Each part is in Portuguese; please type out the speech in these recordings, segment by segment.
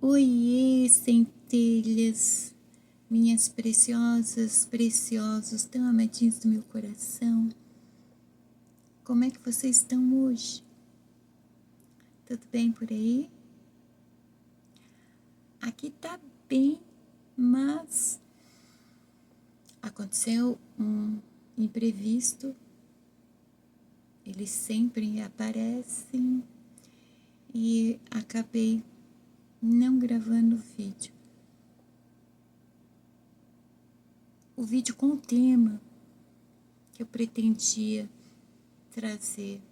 Oiê, centelhas, minhas preciosas, preciosos, tão amadinhos do meu coração. Como é que vocês estão hoje? Tudo bem por aí? Aqui tá bem, mas aconteceu um imprevisto. Eles sempre aparecem e acabei não gravando o vídeo. O vídeo com o tema que eu pretendia trazer.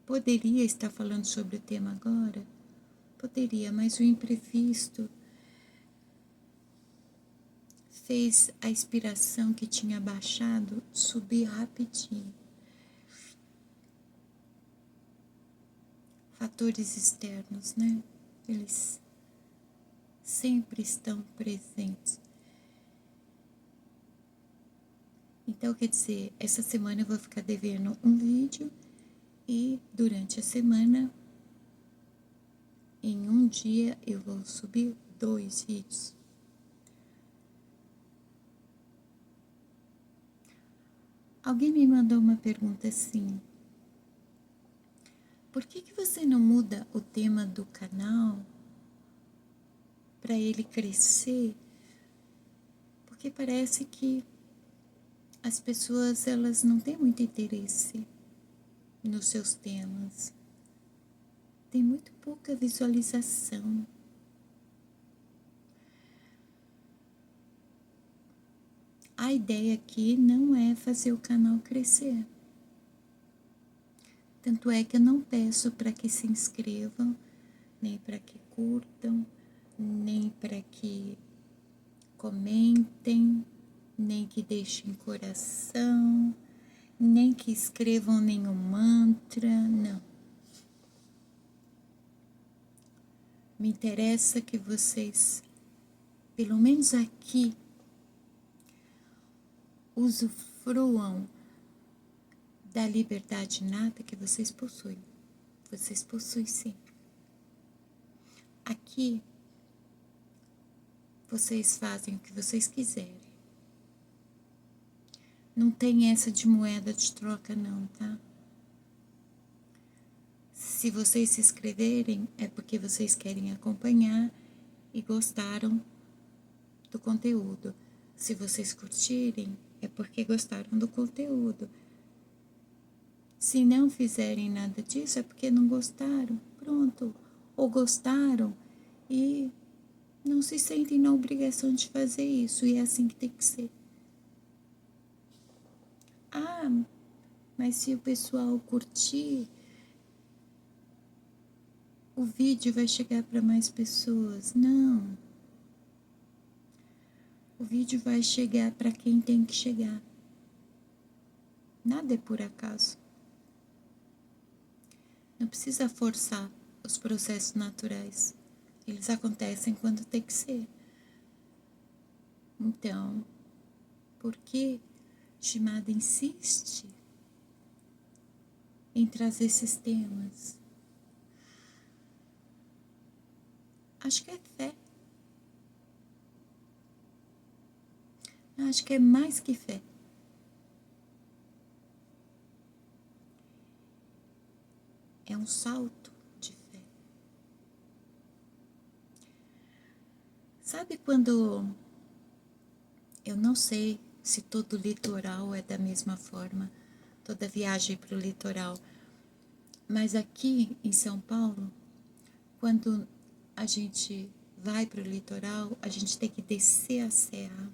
Poderia estar falando sobre o tema agora? Poderia, mas o imprevisto fez a inspiração que tinha baixado subir rapidinho. Fatores externos, né? Eles sempre estão presentes. Então, quer dizer, essa semana eu vou ficar devendo um vídeo e durante a semana, em um dia, eu vou subir 2 vídeos. Alguém me mandou uma pergunta assim: por que você não muda o tema do canal para ele crescer? Porque parece que as pessoas elas não têm muito interesse nos seus temas. Tem muito pouca visualização. A ideia aqui não é fazer o canal crescer. Tanto é que eu não peço para que se inscrevam, nem para que curtam, nem para que comentem, nem que deixem coração, nem que escrevam nenhum mantra, não. Me interessa que vocês, pelo menos aqui, usufruam da liberdade inata que vocês possuem. Vocês possuem sim. Aqui, vocês fazem o que vocês quiserem. Não tem essa de moeda de troca não, tá? Se vocês se inscreverem, é porque vocês querem acompanhar e gostaram do conteúdo. Se vocês curtirem, é porque gostaram do conteúdo. Se não fizerem nada disso, é porque não gostaram. Pronto. Ou gostaram e não se sentem na obrigação de fazer isso. E é assim que tem que ser. Ah, mas se o pessoal curtir, o vídeo vai chegar para mais pessoas. Não. O vídeo vai chegar para quem tem que chegar. Nada é por acaso. Não precisa forçar os processos naturais. Eles acontecem quando tem que ser. Então, por que Shimada insiste em trazer esses temas? Acho que é fé. Acho que é mais que fé. É um salto de fé. Sabe quando... Eu não sei se todo litoral é da mesma forma, toda viagem para o litoral. Mas aqui em São Paulo, quando a gente vai para o litoral, a gente tem que descer a serra.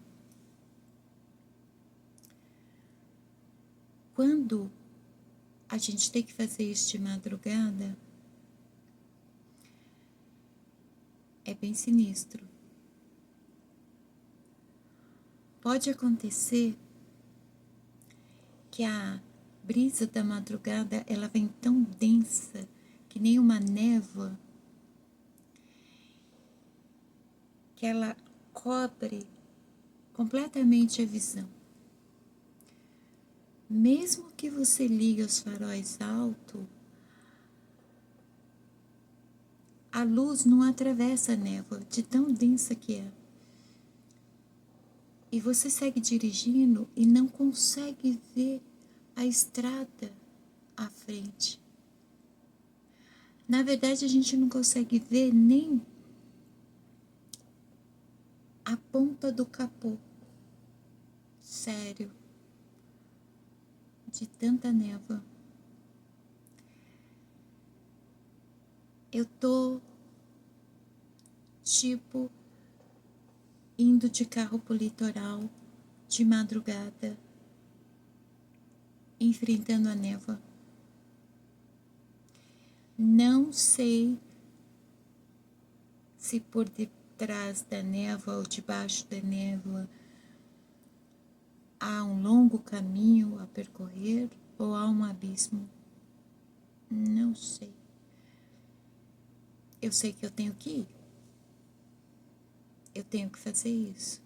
Quando a gente tem que fazer isso de madrugada, é bem sinistro. Pode acontecer que a brisa da madrugada, ela vem tão densa, que nem uma névoa, que ela cobre completamente a visão. Mesmo que você ligue os faróis alto, a luz não atravessa a névoa, de tão densa que é. E você segue dirigindo e não consegue ver a estrada à frente. Na verdade, a gente não consegue ver nem a ponta do capô. Sério. De tanta névoa. Eu tô, tipo, indo de carro pro litoral, de madrugada, enfrentando a névoa. Não sei se por detrás da névoa ou debaixo da névoa há um longo caminho a percorrer ou há um abismo. Não sei. Eu sei que eu tenho que ir. Eu tenho que fazer isso.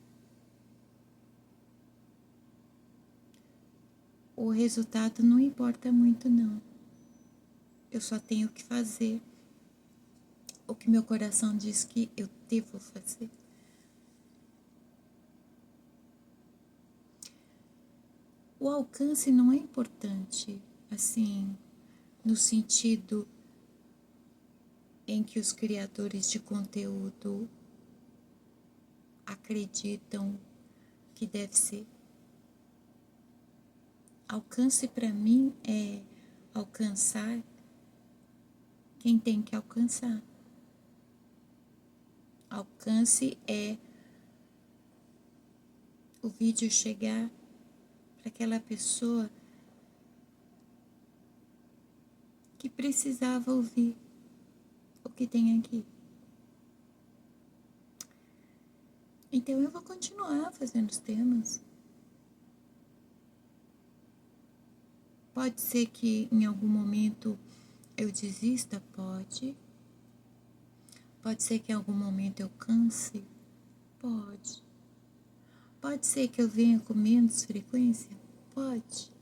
O resultado não importa muito, não. Eu só tenho que fazer o que meu coração diz que eu devo fazer. O alcance não é importante, assim, no sentido em que os criadores de conteúdo acreditam que deve ser. Alcance para mim é alcançar quem tem que alcançar. Alcance é o vídeo chegar para aquela pessoa que precisava ouvir o que tem aqui. Então eu vou continuar fazendo os temas. Pode ser que em algum momento eu desista, pode. Pode ser que em algum momento eu canse, pode. Pode ser que eu venha com menos frequência, pode.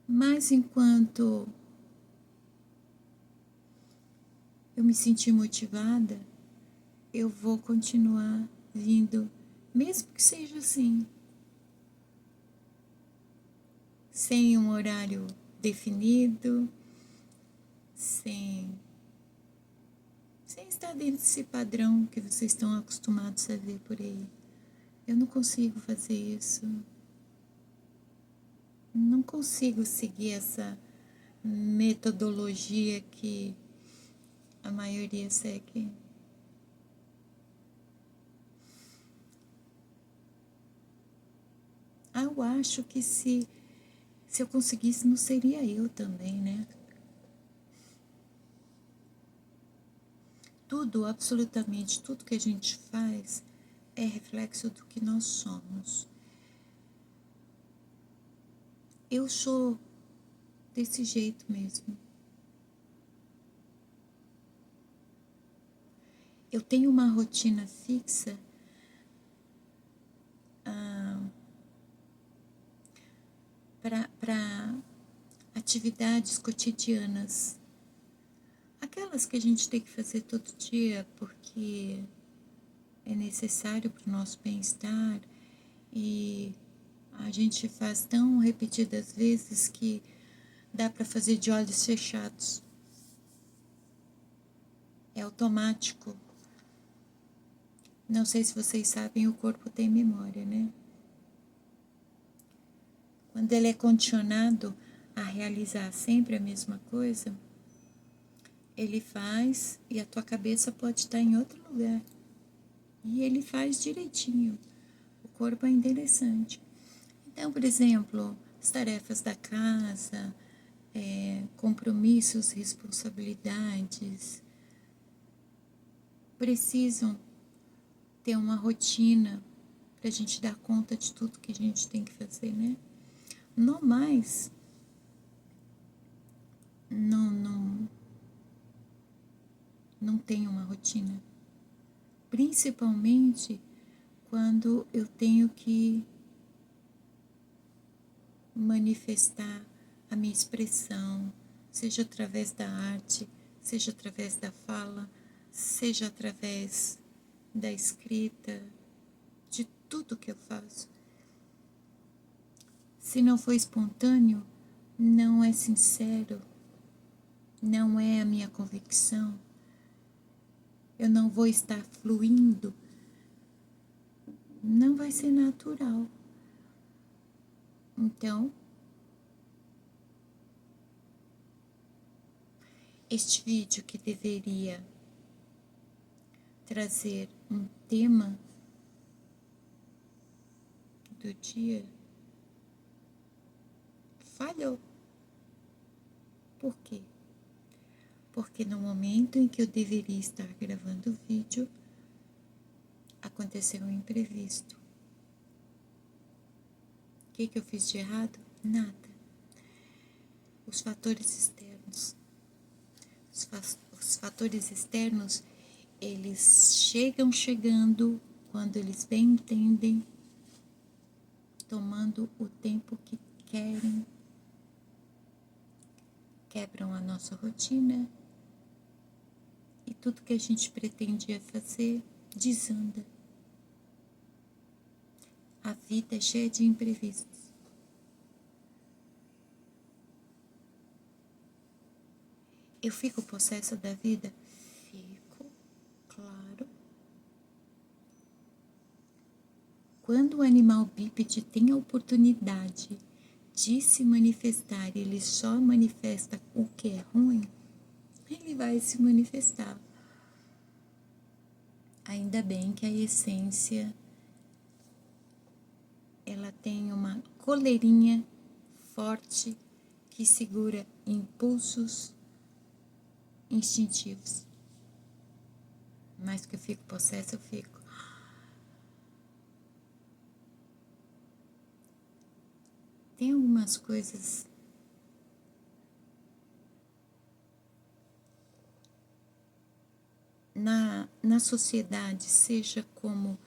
Mas enquanto eu me sentir motivada, eu vou continuar vindo, mesmo que seja assim, sem um horário definido, sem estar dentro desse padrão que vocês estão acostumados a ver por aí. Eu não consigo fazer isso. Não consigo seguir essa metodologia que a maioria segue. Eu acho que se eu conseguisse, não seria eu também, né? Tudo, absolutamente tudo que a gente faz é reflexo do que nós somos. Eu sou desse jeito mesmo. Eu tenho uma rotina fixa para atividades cotidianas. Aquelas que a gente tem que fazer todo dia porque é necessário para o nosso bem-estar e a gente faz tão repetidas vezes que dá para fazer de olhos fechados. É automático. Não sei se vocês sabem, o corpo tem memória, né? Quando ele é condicionado a realizar sempre a mesma coisa, ele faz e a tua cabeça pode estar em outro lugar. E ele faz direitinho. O corpo é interessante. Então, por exemplo, as tarefas da casa, compromissos, responsabilidades, precisam ter uma rotina para a gente dar conta de tudo que a gente tem que fazer, né? No mais, não tenho uma rotina. Principalmente quando eu tenho que manifestar a minha expressão, seja através da arte, seja através da fala, seja através da escrita, de tudo que eu faço. Se não for espontâneo, não é sincero, não é a minha convicção, eu não vou estar fluindo, não vai ser natural. Então, este vídeo que deveria trazer um tema do dia falhou. Por quê? Porque no momento em que eu deveria estar gravando o vídeo, aconteceu um imprevisto. O que eu fiz de errado? Nada. Os fatores externos. Os fatores externos, eles chegando quando eles bem entendem, tomando o tempo que querem, quebram a nossa rotina e tudo que a gente pretendia fazer desanda. A vida é cheia de imprevistos. Eu fico possessa da vida? Fico, claro. Quando o animal bípede tem a oportunidade de se manifestar, ele só manifesta o que é ruim, ele vai se manifestar. Ainda bem que a essência, ela tem uma coleirinha forte que segura impulsos instintivos. Mas que eu fico possessa, eu fico. Tem algumas coisas na sociedade, seja como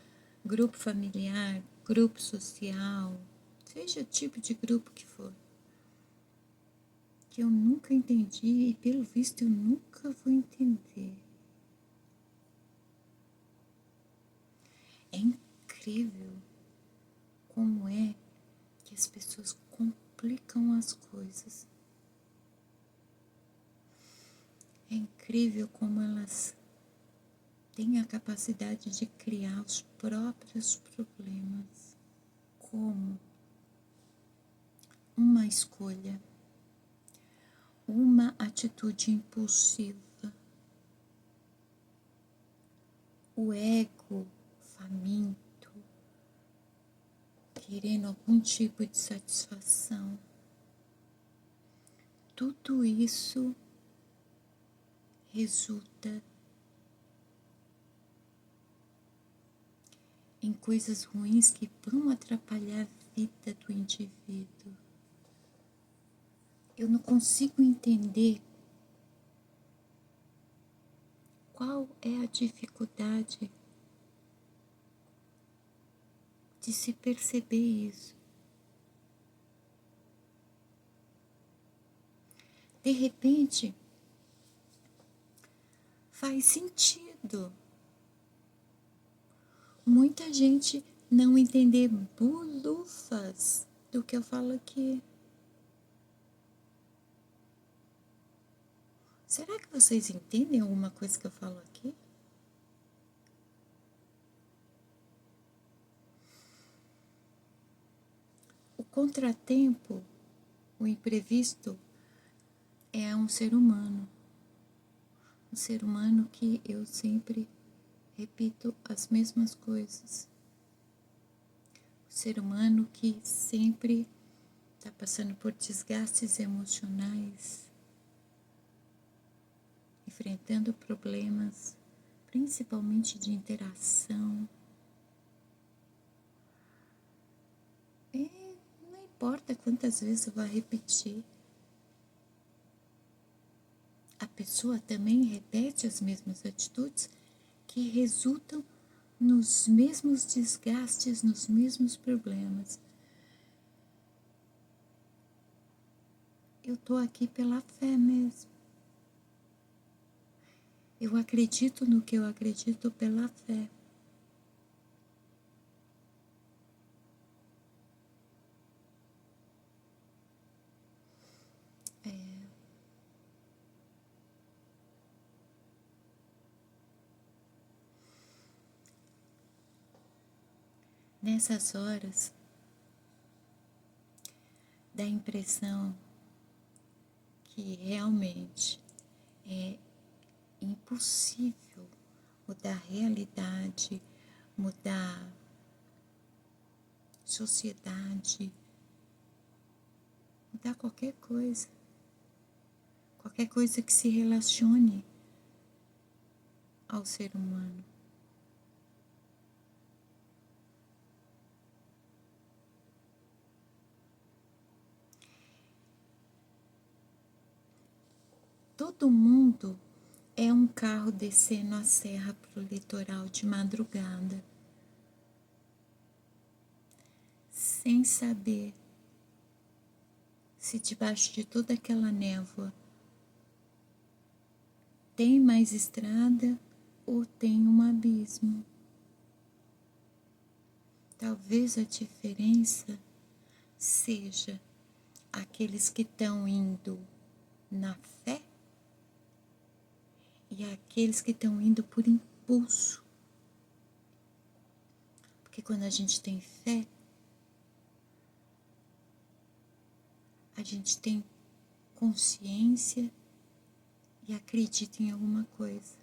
grupo familiar, grupo social, seja o tipo de grupo que for, que eu nunca entendi e pelo visto eu nunca vou entender. É incrível como é que as pessoas complicam as coisas. É incrível como elas têm a capacidade de criar os próprios problemas. Como uma escolha, uma atitude impulsiva, o ego faminto, querendo algum tipo de satisfação. Tudo isso resulta em coisas ruins que vão atrapalhar a vida do indivíduo. Eu não consigo entender qual é a dificuldade de se perceber isso. De repente, faz sentido muita gente não entender bulufas do que eu falo aqui. Será que vocês entendem alguma coisa que eu falo aqui? O contratempo, o imprevisto, é um ser humano. Um ser humano que eu sempre repito as mesmas coisas. Um ser humano que sempre está passando por desgastes emocionais, enfrentando problemas, principalmente de interação. E não importa quantas vezes eu vou repetir, a pessoa também repete as mesmas atitudes que resultam nos mesmos desgastes, nos mesmos problemas. eu tô aqui pela fé mesmo. Eu acredito no que eu acredito pela fé. Nessas horas, dá a impressão que realmente é impossível mudar a realidade, mudar sociedade, mudar qualquer coisa que se relacione ao ser humano. Todo mundo é um carro descendo a serra para o litoral de madrugada, sem saber se debaixo de toda aquela névoa tem mais estrada ou tem um abismo. Talvez a diferença seja aqueles que estão indo na fé e aqueles que estão indo por impulso. Porque quando a gente tem fé, a gente tem consciência e acredita em alguma coisa.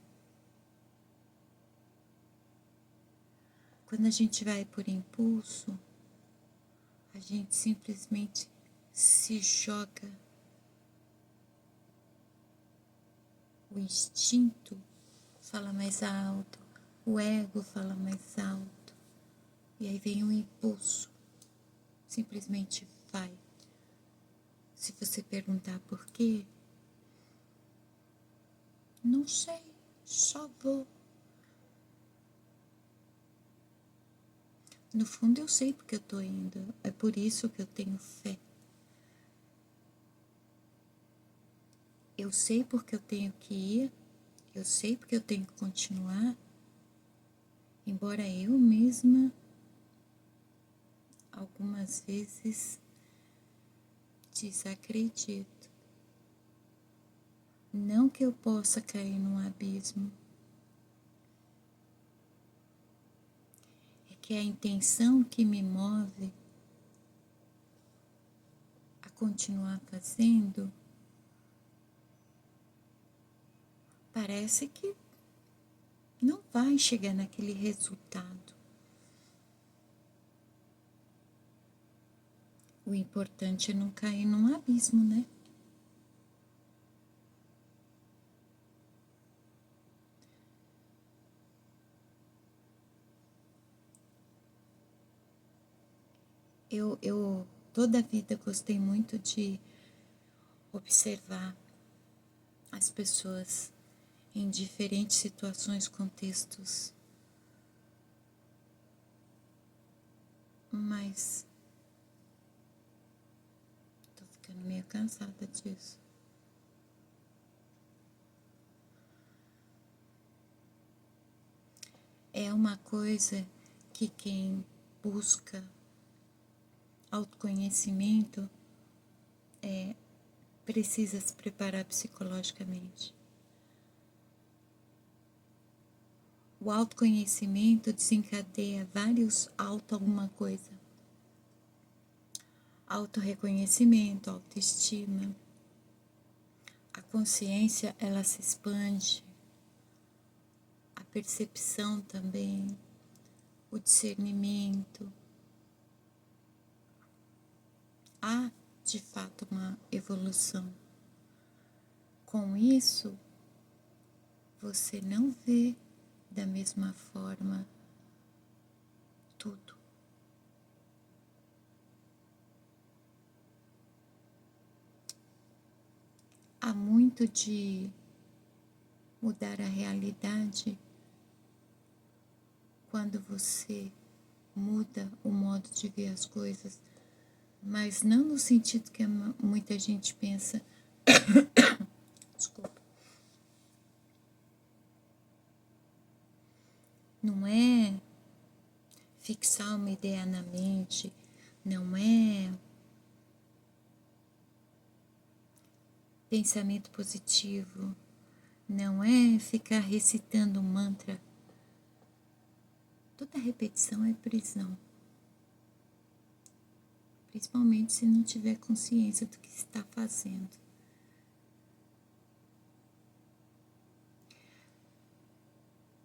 Quando a gente vai por impulso, a gente simplesmente se joga. O instinto fala mais alto, o ego fala mais alto, e aí vem o impulso, simplesmente vai. Se você perguntar por quê, não sei, só vou. No fundo eu sei porque eu tô indo, é por isso que eu tenho fé. Eu sei porque eu tenho que ir, eu sei porque eu tenho que continuar, embora eu mesma, algumas vezes, desacredito. Não que eu possa cair num abismo, é que a intenção que me move a continuar fazendo parece que não vai chegar naquele resultado. O importante é não cair num abismo, né? Eu toda a vida gostei muito de observar as pessoas em diferentes situações, contextos, mas tô ficando meio cansada disso. É uma coisa que quem busca autoconhecimento precisa se preparar psicologicamente. O autoconhecimento desencadeia vários auto alguma coisa. Autorreconhecimento, autoestima. A consciência, ela se expande. A percepção também. O discernimento. Há, de fato, uma evolução. Com isso, você não vê da mesma forma tudo. Há muito de mudar a realidade quando você muda o modo de ver as coisas mas não no sentido que muita gente pensa. Desculpa. Não é fixar uma ideia na mente, não é pensamento positivo, não é ficar recitando um mantra. Toda repetição é prisão. Principalmente se não tiver consciência do que está fazendo.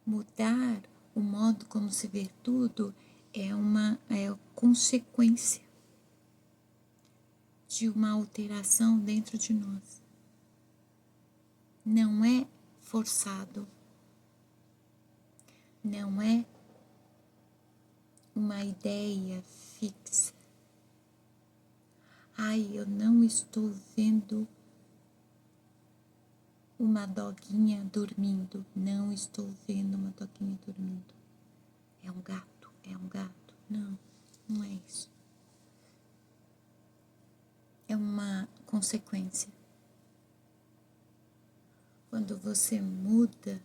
Mudar o modo como se vê tudo é consequência de uma alteração dentro de nós. Não é forçado, não é uma ideia fixa. Ai, eu não estou vendo uma doguinha dormindo. Não estou vendo uma doguinha dormindo. É um gato, é um gato. Não, não é isso. É uma consequência. Quando você muda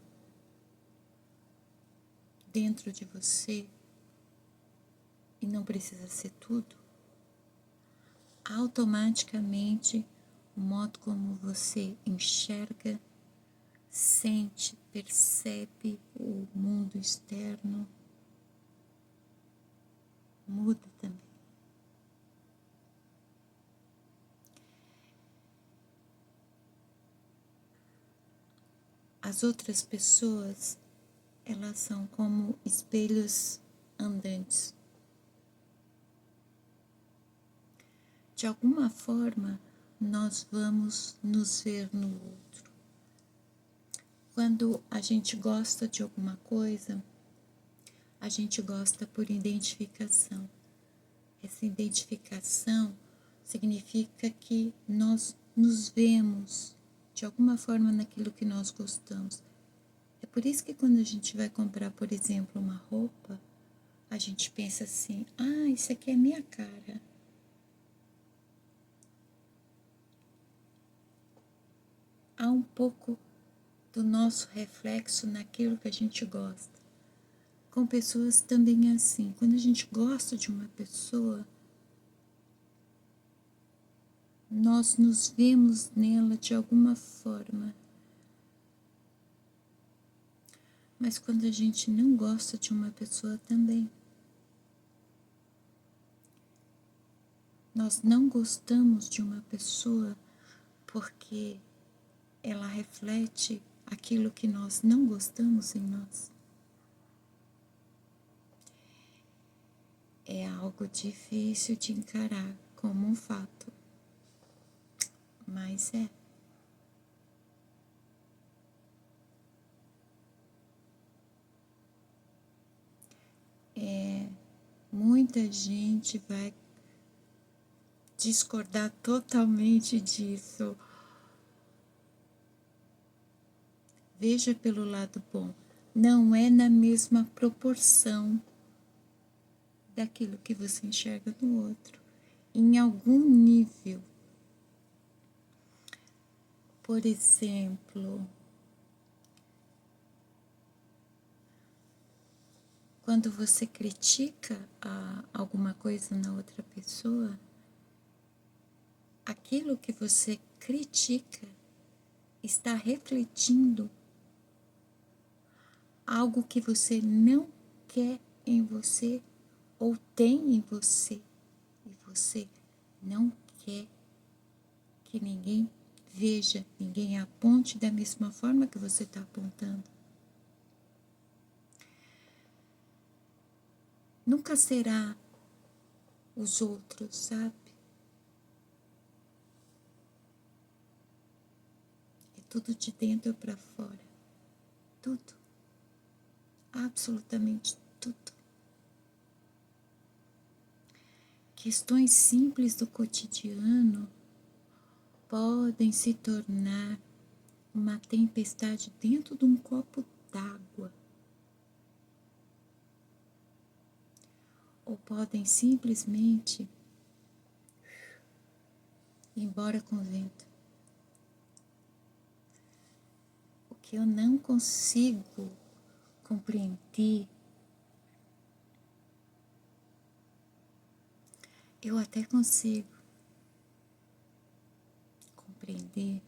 dentro de você, e não precisa ser tudo, automaticamente o modo como você enxerga, sente, percebe o mundo externo muda também. As outras pessoas, elas são como espelhos andantes. De alguma forma, nós vamos nos ver no outro. Quando a gente gosta de alguma coisa, a gente gosta por identificação. Essa identificação significa que nós nos vemos de alguma forma naquilo que nós gostamos. É por isso que quando a gente vai comprar, por exemplo, uma roupa, a gente pensa assim, isso aqui é minha cara. Há um pouco do nosso reflexo naquilo que a gente gosta. Com pessoas também é assim. Quando a gente gosta de uma pessoa, nós nos vemos nela de alguma forma. Mas quando a gente não gosta de uma pessoa também. Nós não gostamos de uma pessoa porque ela reflete aquilo que nós não gostamos em nós. É algo difícil de encarar como um fato, mas é. Muita gente vai discordar totalmente disso. Veja pelo lado bom, não é na mesma proporção daquilo que você enxerga no outro. Em algum nível. Por exemplo, quando você critica alguma coisa na outra pessoa, aquilo que você critica está refletindo algo que você não quer em você ou tem em você e você não quer que ninguém veja, ninguém aponte da mesma forma que você está apontando. Nunca será os outros, sabe? É tudo de dentro para fora. Tudo. Absolutamente tudo. Questões simples do cotidiano podem se tornar uma tempestade dentro de um copo d'água. Ou podem simplesmente embora com o vento. O que eu não consigo compreender, eu até consigo compreender,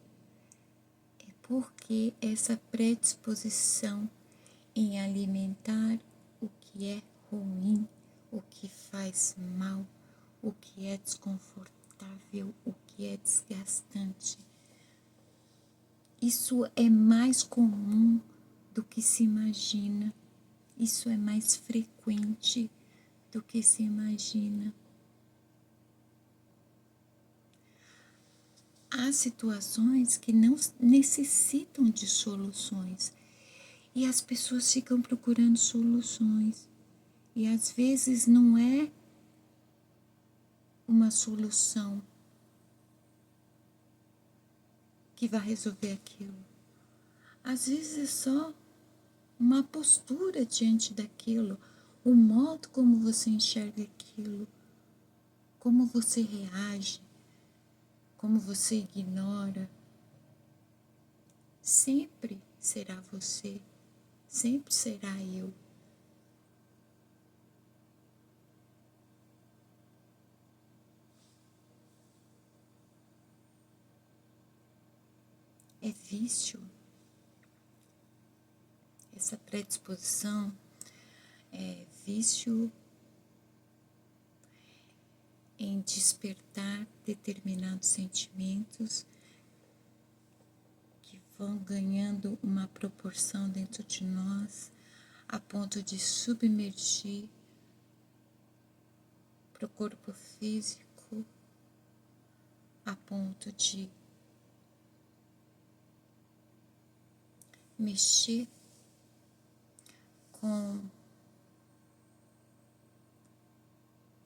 é porque essa predisposição em alimentar o que é ruim, o que faz mal, o que é desconfortável, o que é desgastante. Isso é mais comum do que se imagina. Isso é mais frequente do que se imagina. Há situações que não necessitam de soluções e as pessoas ficam procurando soluções. E às vezes não é uma solução que vai resolver aquilo. Às vezes é só uma postura diante daquilo, o modo como você enxerga aquilo, como você reage, como você ignora. Sempre será você, sempre será eu. É vício. Essa predisposição é vício em despertar determinados sentimentos que vão ganhando uma proporção dentro de nós a ponto de submergir para o corpo físico, a ponto de mexer com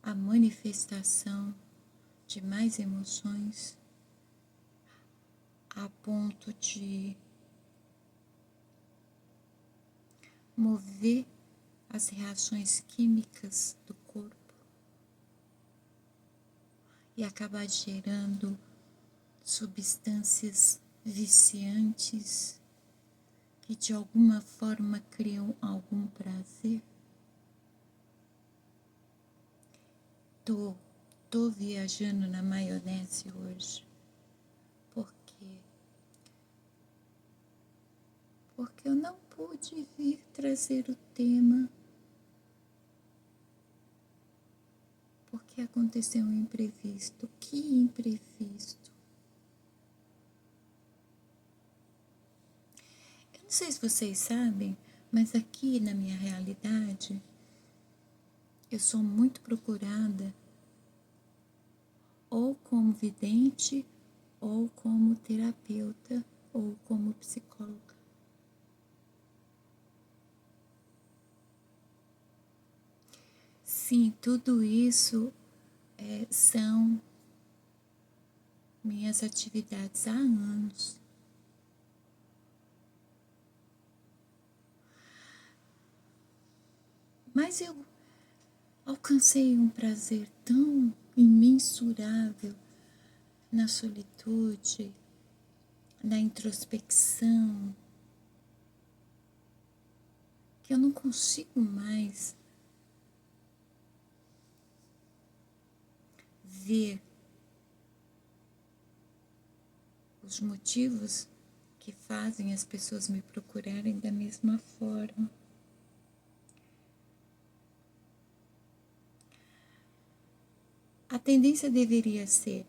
a manifestação de mais emoções, a ponto de mover as reações químicas do corpo e acabar gerando substâncias viciantes que de alguma forma criam algum prazer. Tô viajando na maionese hoje. Por quê? Porque eu não pude vir trazer o tema. Porque aconteceu um imprevisto. Que imprevisto? Eu não sei se vocês sabem, mas aqui na minha realidade, eu sou muito procurada ou como vidente, ou como terapeuta, ou como psicóloga. Sim, tudo isso são minhas atividades há anos. Mas eu alcancei um prazer tão imensurável na solitude, na introspecção, que eu não consigo mais ver os motivos que fazem as pessoas me procurarem da mesma forma. A tendência deveria ser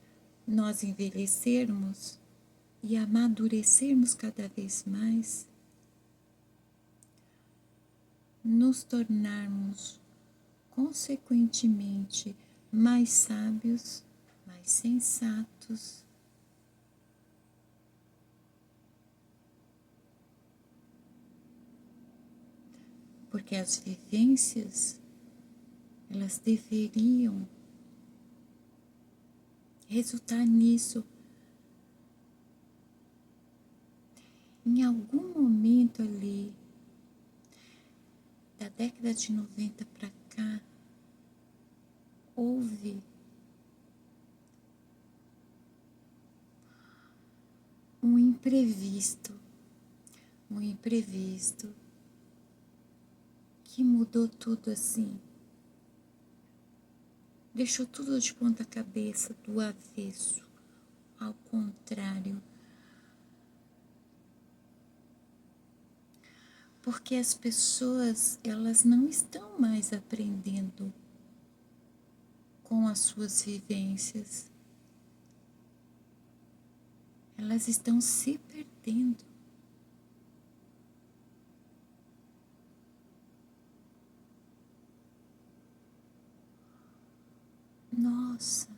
nós envelhecermos e amadurecermos cada vez mais, nos tornarmos consequentemente mais sábios, mais sensatos, porque as vivências, elas deveriam resultar nisso. Em algum momento ali, da década de 90 para cá, houve imprevisto, que mudou tudo assim. Deixou tudo de ponta cabeça, do avesso, ao contrário. Porque as pessoas, elas não estão mais aprendendo com as suas vivências. Elas estão se perdendo. Nossa.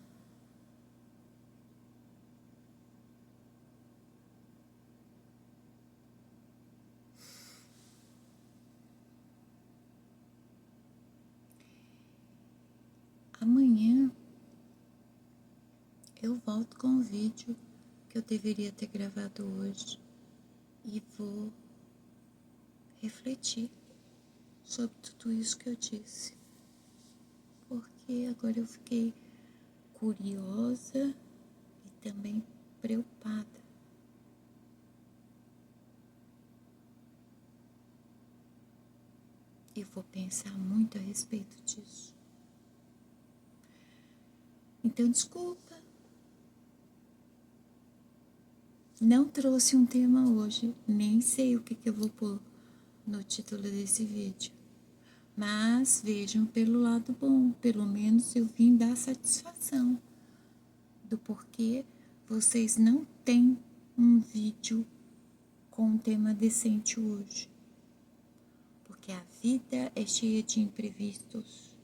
Amanhã eu volto com o vídeo que eu deveria ter gravado hoje e vou refletir sobre tudo isso que eu disse. Porque agora eu fiquei curiosa e também preocupada. E vou pensar muito a respeito disso. Então, desculpa. Não trouxe um tema hoje, nem sei o que eu vou pôr no título desse vídeo. Mas vejam pelo lado bom, pelo menos eu vim dar satisfação do porquê vocês não têm um vídeo com um tema decente hoje. Porque a vida é cheia de imprevistos,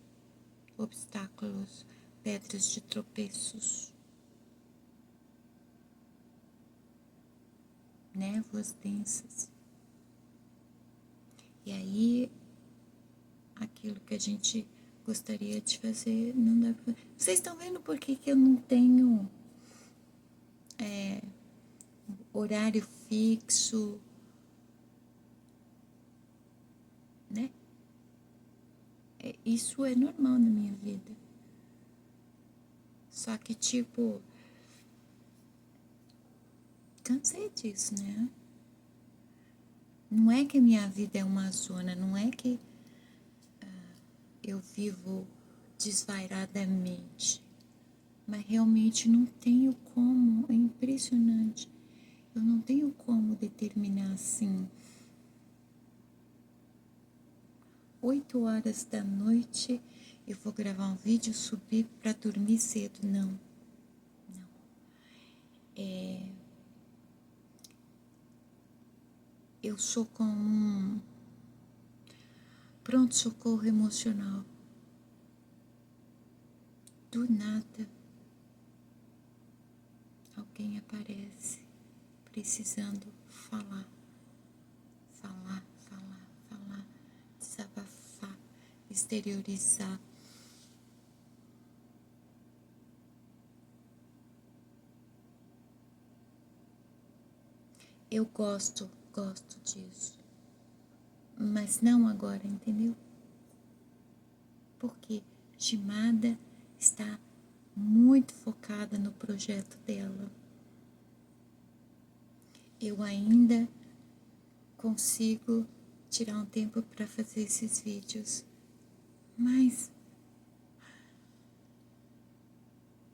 obstáculos, pedras de tropeços, névoas densas. E aí, aquilo que a gente gostaria de fazer, não dá pra... Vocês estão vendo por que eu não tenho horário fixo, né? Isso é normal na minha vida. Só que, tipo, cansei disso, né? Não é que a minha vida é uma zona, não é que eu vivo desvairadamente, mas realmente não tenho como, é impressionante. Eu não tenho como determinar assim, 8 horas da noite eu vou gravar um vídeo, subir para dormir cedo. Não. Eu sou com um pronto-socorro emocional. Do nada, alguém aparece precisando falar, desabafar, exteriorizar. Eu gosto disso, mas não agora, entendeu? Porque Gimada está muito focada no projeto dela. Eu ainda consigo tirar um tempo para fazer esses vídeos, mas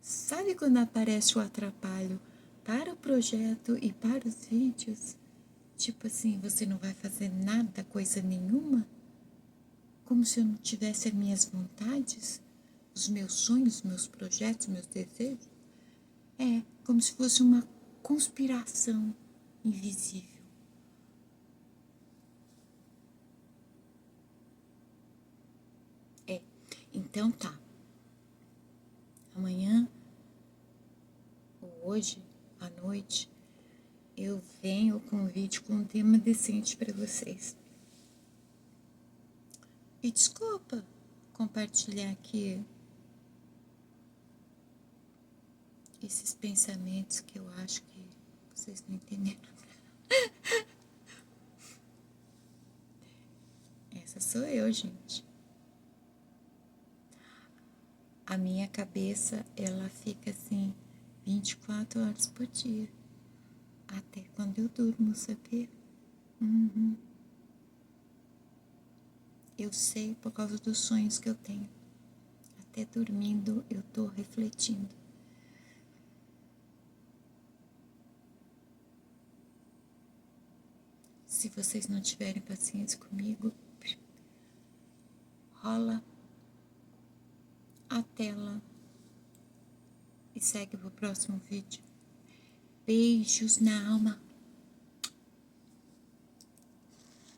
sabe quando aparece o atrapalho para o projeto e para os vídeos? Tipo assim, você não vai fazer nada, coisa nenhuma? Como se eu não tivesse as minhas vontades, os meus sonhos, meus projetos, meus desejos? É como se fosse uma conspiração invisível. Então tá. Amanhã ou hoje à noite eu venho com um vídeo com um tema decente para vocês. E desculpa compartilhar aqui esses pensamentos que eu acho que vocês não entenderam. Essa sou eu, gente. A minha cabeça, ela fica assim 24 horas por dia. até quando eu durmo, sabia? Eu sei por causa dos sonhos que eu tenho. Até dormindo eu tô refletindo. Se vocês não tiverem paciência comigo, rola a tela e segue pro próximo vídeo. Beijos na alma.